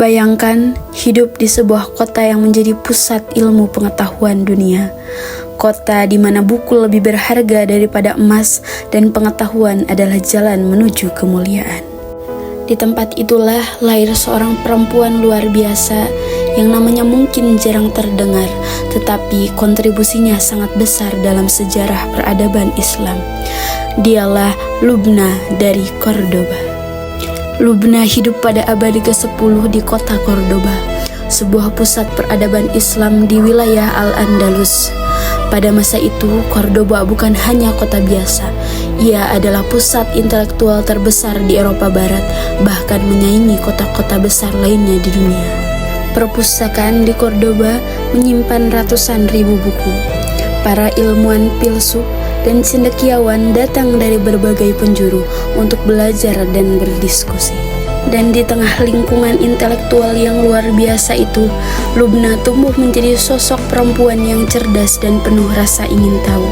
Bayangkan hidup di sebuah kota yang menjadi pusat ilmu pengetahuan dunia. Kota di mana buku lebih berharga daripada emas dan pengetahuan adalah jalan menuju kemuliaan. Di tempat itulah lahir seorang perempuan luar biasa yang namanya mungkin jarang terdengar, tetapi kontribusinya sangat besar dalam sejarah peradaban Islam. Dialah Lubna dari Cordoba. Lubna hidup pada abad ke-10 di kota Cordoba, sebuah pusat peradaban Islam di wilayah Al-Andalus. Pada masa itu, Cordoba bukan hanya kota biasa. Ia adalah pusat intelektual terbesar di Eropa Barat, bahkan menyaingi kota-kota besar lainnya di dunia. Perpustakaan di Cordoba menyimpan ratusan ribu buku. Para ilmuwan filsuf dan cendekiawan datang dari berbagai penjuru untuk belajar dan berdiskusi. Dan di tengah lingkungan intelektual yang luar biasa itu, Lubna tumbuh menjadi sosok perempuan yang cerdas dan penuh rasa ingin tahu.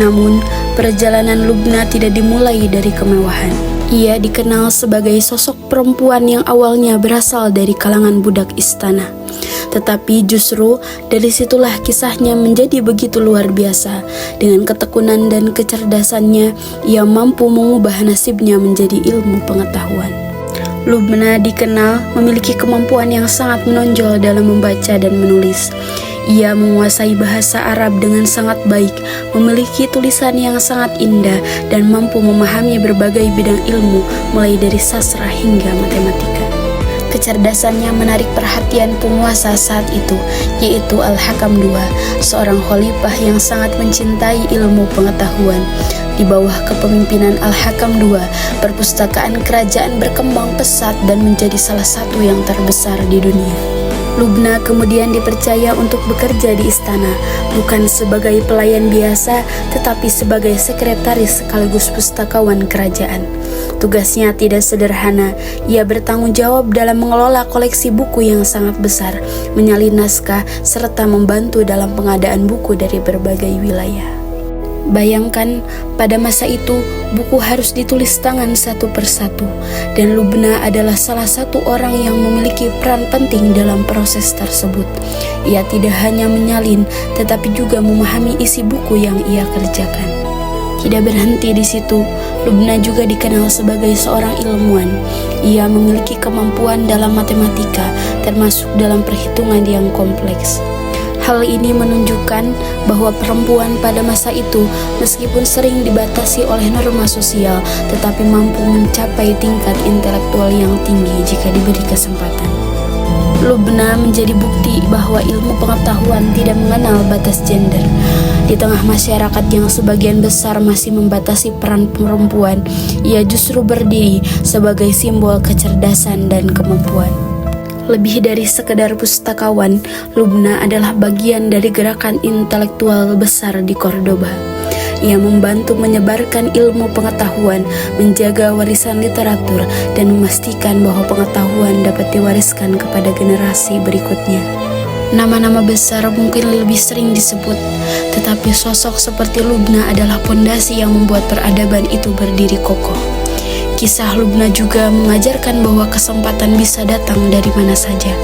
Namun, perjalanan Lubna tidak dimulai dari kemewahan. Ia dikenal sebagai sosok perempuan yang awalnya berasal dari kalangan budak istana. Tetapi justru dari situlah kisahnya menjadi begitu luar biasa. Dengan ketekunan dan kecerdasannya, ia mampu mengubah nasibnya menjadi ilmu pengetahuan. Lubna dikenal memiliki kemampuan yang sangat menonjol dalam membaca dan menulis. Ia menguasai bahasa Arab dengan sangat baik, memiliki tulisan yang sangat indah, dan mampu memahami berbagai bidang ilmu, mulai dari sastra hingga matematika. Kecerdasannya menarik perhatian penguasa saat itu, yaitu Al-Hakam II, seorang khalifah yang sangat mencintai ilmu pengetahuan. Di bawah kepemimpinan Al-Hakam II, perpustakaan kerajaan berkembang pesat dan menjadi salah satu yang terbesar di dunia. Lubna kemudian dipercaya untuk bekerja di istana, bukan sebagai pelayan biasa, tetapi sebagai sekretaris sekaligus pustakawan kerajaan. Tugasnya tidak sederhana. Ia bertanggung jawab dalam mengelola koleksi buku yang sangat besar, menyalin naskah, serta membantu dalam pengadaan buku dari berbagai wilayah. Bayangkan, pada masa itu, buku harus ditulis tangan satu persatu, dan Lubna adalah salah satu orang yang memiliki peran penting dalam proses tersebut. Ia tidak hanya menyalin, tetapi juga memahami isi buku yang ia kerjakan. Tidak berhenti di situ, Lubna juga dikenal sebagai seorang ilmuwan. Ia memiliki kemampuan dalam matematika, termasuk dalam perhitungan yang kompleks. Hal ini menunjukkan bahwa perempuan pada masa itu, meskipun sering dibatasi oleh norma sosial, tetapi mampu mencapai tingkat intelektual yang tinggi jika diberi kesempatan. Lubna menjadi bukti bahwa ilmu pengetahuan tidak mengenal batas gender. Di tengah masyarakat yang sebagian besar masih membatasi peran perempuan, ia justru berdiri sebagai simbol kecerdasan dan kemampuan. Lebih dari sekedar pustakawan, Lubna adalah bagian dari gerakan intelektual besar di Cordoba. Ia membantu menyebarkan ilmu pengetahuan, menjaga warisan literatur, dan memastikan bahwa pengetahuan dapat diwariskan kepada generasi berikutnya. Nama-nama besar mungkin lebih sering disebut, tetapi sosok seperti Lubna adalah pondasi yang membuat peradaban itu berdiri kokoh. Kisah Lubna juga mengajarkan bahwa kesempatan bisa datang dari mana saja.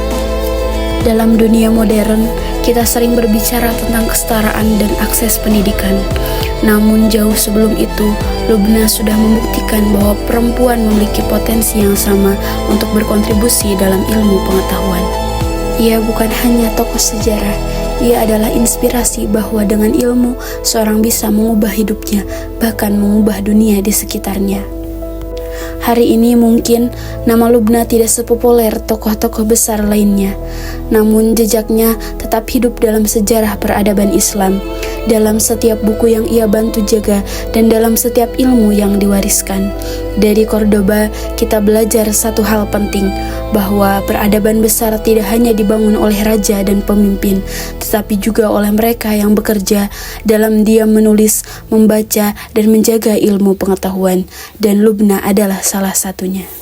Dalam dunia modern, kita sering berbicara tentang kesetaraan dan akses pendidikan. Namun jauh sebelum itu, Lubna sudah membuktikan bahwa perempuan memiliki potensi yang sama untuk berkontribusi dalam ilmu pengetahuan. Ia bukan hanya tokoh sejarah, ia adalah inspirasi bahwa dengan ilmu, seorang bisa mengubah hidupnya, bahkan mengubah dunia di sekitarnya. Hari ini mungkin nama Lubna tidak sepopuler tokoh-tokoh besar lainnya, namun jejaknya tetap hidup dalam sejarah peradaban Islam, dalam setiap buku yang ia bantu jaga, dan dalam setiap ilmu yang diwariskan. Dari Cordoba, kita belajar satu hal penting, bahwa peradaban besar tidak hanya dibangun oleh raja dan pemimpin, tetapi juga oleh mereka yang bekerja dalam diam menulis, membaca, dan menjaga ilmu pengetahuan, dan Lubna adalah salah satunya.